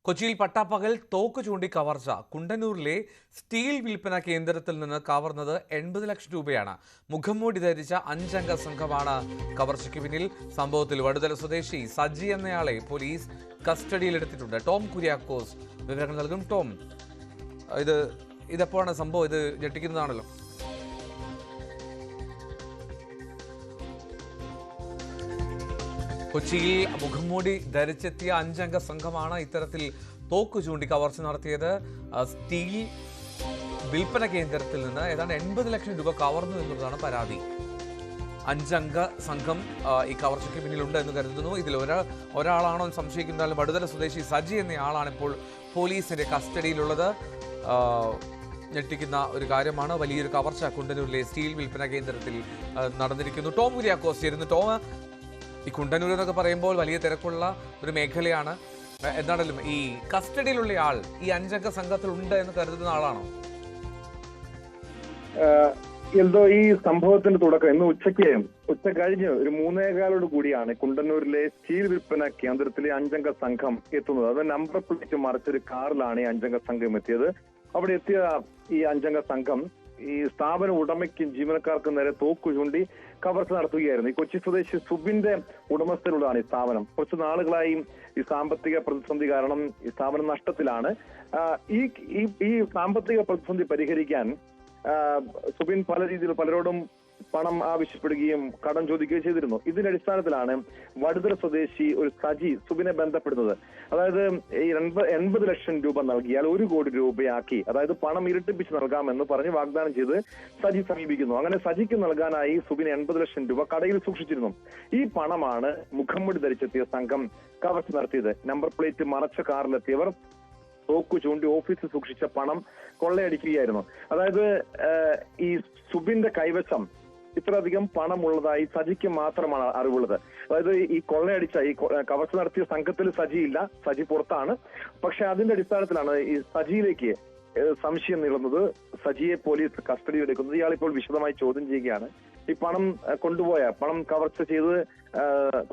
കൊച്ചിയിൽ പട്ടാപ്പകൽ തോക്ക് ചൂണ്ടി കവർച്ച. കുണ്ടന്നൂരിലെ സ്റ്റീൽ വിൽപ്പന കേന്ദ്രത്തിൽ നിന്ന് കവർന്നത് 80 ലക്ഷം രൂപയാണ്. മുഖംമൂടി ധരിച്ച 5 അംഗ സംഘമാണ് കവർച്ചയ്ക്ക് പിന്നിൽ. സംഭവത്തിൽ വടുതല സ്വദേശി സജി എന്നയാളെ പോലീസ് കസ്റ്റഡിയിലെടുത്തിട്ടുണ്ട്. ടോം കുര്യാക്കോസ് വിവരങ്ങൾ നൽകും. ടോം, ഇതെപ്പോഴാണ് സംഭവം? ഇത് ഞെട്ടിക്കുന്നതാണല്ലോ. കൊച്ചിയിൽ മുഖംമൂടി ധരിച്ചെത്തിയ 5 അംഗ സംഘമാണ് ഇത്തരത്തിൽ തോക്ക് ചൂണ്ടി കവർച്ച നടത്തിയത്. സ്റ്റീൽ വിൽപ്പന കേന്ദ്രത്തിൽ നിന്ന് ഏതാണ്ട് 80 ലക്ഷം രൂപ കവർന്നു എന്നുള്ളതാണ് പരാതി. 5 അംഗ സംഘം ഈ കവർച്ചയ്ക്ക് പിന്നിലുണ്ട് എന്ന് കരുതുന്നു. ഇതിൽ ഒരാളാണോ എന്ന് സംശയിക്കുന്നതാലും വടുതല സ്വദേശി സജി എന്നയാളാണ് ഇപ്പോൾ പോലീസിന്റെ കസ്റ്റഡിയിലുള്ളത്. ഞെട്ടിക്കുന്ന ഒരു കാര്യമാണ്. വലിയൊരു കവർച്ച കുണ്ടന്നൂരിലെ സ്റ്റീൽ വിൽപ്പന കേന്ദ്രത്തിൽ നടന്നിരിക്കുന്നു. ടോം കുര്യാക്കോസ് ചേരുന്നു. ടോം, ഈ കുണ്ടന്നൂർ എന്നൊക്കെ പറയുമ്പോൾ വലിയ തിരക്കുള്ള ഒരു മേഖലയാണ്. എന്താണെങ്കിലും ഈ കസ്റ്റഡിയിലുള്ള ആൾ ഈ 5 അംഗ സംഘത്തിൽ ഉണ്ട് എന്ന് കരുതുന്ന ആളാണോ? എന്തോ ഈ സംഭവത്തിന്റെ തുടക്കം ഇന്ന് ഉച്ച കഴിഞ്ഞ് ഒരു 3:15 കൂടിയാണ് കുണ്ടന്നൂരിലെ സ്റ്റീൽ വിൽപ്പന കേന്ദ്രത്തിലെ 5 അംഗ സംഘം എത്തുന്നത്. അത് നമ്പർ പ്ലേറ്റ് മറിച്ചൊരു കാറിലാണ് ഈ 5 അംഗ സംഘം എത്തിയത്. അവിടെ എത്തിയ ഈ 5 അംഗ സംഘം ഈ സ്ഥാപന ഉടമയ്ക്കും ജീവനക്കാർക്കും നേരെ തോക്ക് ചൂണ്ടി കവർച്ച നടത്തുകയായിരുന്നു. ഈ കൊച്ചി സ്വദേശി സുബിന്റെ ഉടമസ്ഥയിലുള്ളതാണ് ഈ സ്ഥാപനം. കുറച്ച് നാളുകളായി ഈ സാമ്പത്തിക പ്രതിസന്ധി കാരണം ഈ സ്ഥാപനം നഷ്ടത്തിലാണ്. ഈ സാമ്പത്തിക പ്രതിസന്ധി പരിഹരിക്കാൻ സുബിൻ പല രീതിയിൽ പലരോടും പണം ആവശ്യപ്പെടുകയും കടം ചോദിക്കുകയും ചെയ്തിരുന്നു. ഇതിന്റെ അടിസ്ഥാനത്തിലാണ് വടുതല സ്വദേശി ഒരു സജി സുബിനെ ബന്ധപ്പെടുന്നത്. അതായത് ഈ 80 ലക്ഷം രൂപ നൽകിയാൽ 1 കോടി രൂപയാക്കി, അതായത് പണം ഇരട്ടിപ്പിച്ച് നൽകാമെന്ന് പറഞ്ഞ് വാഗ്ദാനം ചെയ്ത് സജി സമീപിക്കുന്നു. അങ്ങനെ സജിക്ക് നൽകാനായി സുബിന് 80 ലക്ഷം രൂപ കടയിൽ സൂക്ഷിച്ചിരുന്നു. ഈ പണമാണ് മുഖംമൂടി ധരിച്ചെത്തിയ സംഘം കവർച്ച നടത്തിയത്. നമ്പർ പ്ലേറ്റ് മറച്ച കാറിലെത്തിയവർ തോക്കു ചൂണ്ടി ഓഫീസിൽ സൂക്ഷിച്ച പണം കൊള്ളയടിക്കുകയായിരുന്നു. അതായത് ഈ സുബിന്റെ കൈവശം ഇത്രയധികം പണമുള്ളതായി സജിക്ക് മാത്രമാണ് അറിവുള്ളത്. അതായത് ഈ കൊള്ളയടിച്ച ഈ കവർച്ച നടത്തിയ സംഘത്തിൽ സജിയില്ല, സജി പുറത്താണ്. പക്ഷെ അതിന്റെ അടിസ്ഥാനത്തിലാണ് ഈ സജിയിലേക്ക് സംശയം നീളുന്നത്. സജിയെ പോലീസ് കസ്റ്റഡിയിൽ എടുക്കുന്നത്. ഇയാൾ ഇപ്പോൾ വിശദമായി ചോദ്യം ചെയ്യുകയാണ്. ഈ പണം കൊണ്ടുപോയ പണം കവർച്ച ചെയ്ത്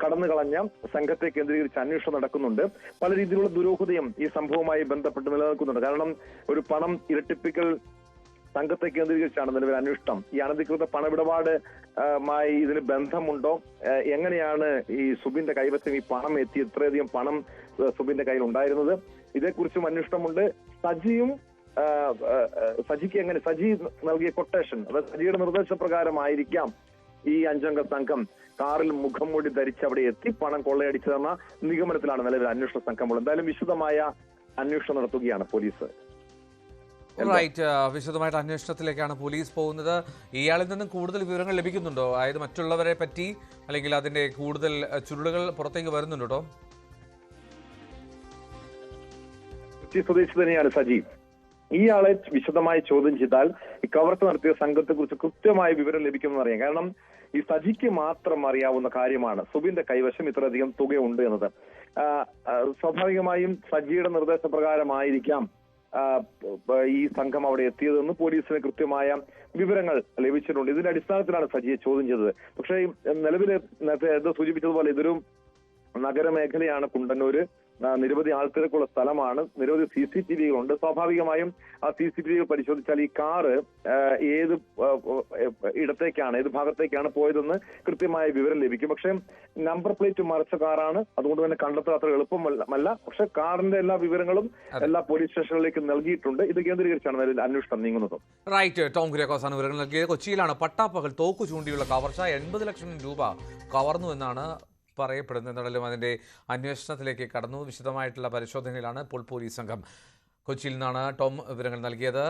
കടന്നു കളഞ്ഞ സംഘത്തെ കേന്ദ്രീകരിച്ച് അന്വേഷണം നടക്കുന്നുണ്ട്. പല രീതിയിലുള്ള ദുരൂഹതയും ഈ സംഭവവുമായി ബന്ധപ്പെട്ട് നിലനിൽക്കുന്നുണ്ട്. കാരണം ഒരു പണം ഇരട്ടിപ്പിക്കൽ സംഘത്തെ കേന്ദ്രീകരിച്ചാണ് നിലവിൽ അന്വേഷണം. ഈ അനധികൃത പണമിടപാടുമായി ഇതിന് ബന്ധമുണ്ടോ, എങ്ങനെയാണ് ഈ സുബിന്റെ കൈവശം ഈ പണം എത്തി, ഇത്രയധികം പണം സുബിന്റെ കയ്യിൽ ഉണ്ടായിരുന്നത്, ഇതേക്കുറിച്ചും അന്വേഷണമുണ്ട്. സജി നൽകിയ കൊട്ടേഷൻ, അതായത് സജിയുടെ നിർദ്ദേശപ്രകാരമായിരിക്കാം ഈ 5 അംഗ സംഘം കാറിൽ മുഖംമൂടി ധരിച്ച് അവിടെ എത്തി പണം കൊള്ളയടിച്ചതെന്ന നിഗമനത്തിലാണ് നിലവിൽ അന്വേഷണ സംഘമുള്ളത്. എന്തായാലും വിശദമായ അന്വേഷണം നടത്തുകയാണ് പോലീസ്. വിശദമായിട്ട് അന്വേഷണത്തിലേക്കാണ് പോലീസ് പോകുന്നത്. ഇയാളിൽ നിന്നും കൂടുതൽ വിവരങ്ങൾ ലഭിക്കുന്നുണ്ടോ? അതായത് മറ്റുള്ളവരെ പറ്റി, അല്ലെങ്കിൽ അതിന്റെ കൂടുതൽ ചുരുളുകൾ പുറത്തേക്ക് വരുന്നുണ്ടോ? കൊച്ചി സ്വദേശി തന്നെയാണ് സജി. ഇയാളെ വിശദമായി ചോദ്യം ചെയ്താൽ ഈ കവർച്ച നടത്തിയ സംഘത്തെ കുറിച്ച് കൃത്യമായ വിവരം ലഭിക്കുമെന്ന് അറിയാം. കാരണം ഈ സജിക്ക് മാത്രം അറിയാവുന്ന കാര്യമാണ് സുബിന്റെ കൈവശം ഇത്രയധികം തുകയുണ്ട് എന്നത്. സ്വാഭാവികമായും സജിയുടെ നിർദ്ദേശപ്രകാരമായിരിക്കാം ഈ സംഘം അവിടെ എത്തിയതെന്ന് പോലീസിന് കൃത്യമായ വിവരങ്ങൾ ലഭിച്ചിട്ടുണ്ട്. ഇതിന്റെ അടിസ്ഥാനത്തിലാണ് സജിയെ ചോദ്യം ചെയ്തത്. പക്ഷേ നിലവിൽ നേരത്തെ സൂചിപ്പിച്ചതുപോലെ ഇതൊരു നഗരമേഖലയാണ് കുണ്ടന്നൂര്. നിരവധി ആൾത്തിരക്കുള്ള സ്ഥലമാണ്. നിരവധി CCTVകളുണ്ട്. സ്വാഭാവികമായും ആ CCTVകൾ പരിശോധിച്ചാൽ ഈ കാറ് ഏത് ഇടത്തേക്കാണ്, ഏത് ഭാഗത്തേക്കാണ് പോയതെന്ന് കൃത്യമായ വിവരം ലഭിക്കും. പക്ഷെ നമ്പർ പ്ലേറ്റ് മറച്ച കാറാണ്, അതുകൊണ്ട് തന്നെ കണ്ടെത്താൻ അത്ര എളുപ്പമല്ല. പക്ഷെ കാറിന്റെ എല്ലാ വിവരങ്ങളും എല്ലാ പോലീസ് സ്റ്റേഷനിലേക്ക് നൽകിയിട്ടുണ്ട്. ഇത് കേന്ദ്രീകരിച്ചാണ് അന്വേഷണം നീങ്ങുന്നത്. ടോം കുര്യാക്കോസാണ് വിവരങ്ങൾ നൽകിയത്. കൊച്ചിയിലാണ് പട്ടാപ്പകൽ തോക്കു ചൂണ്ടിയുള്ള കവർച്ച. 80 ലക്ഷം രൂപ കവർന്നു എന്നാണ് പറയപ്പെടുന്നത്. എന്നാലും അതിന്റെ അന്വേഷണത്തിലേക്ക് കടന്നു. വിശദമായിട്ടുള്ള പരിശോധനയിലാണ് ഇപ്പോൾ പോലീസ് സംഘം. കൊച്ചിയിൽ നിന്നാണ് ടോം വിവരങ്ങൾ നൽകിയത്.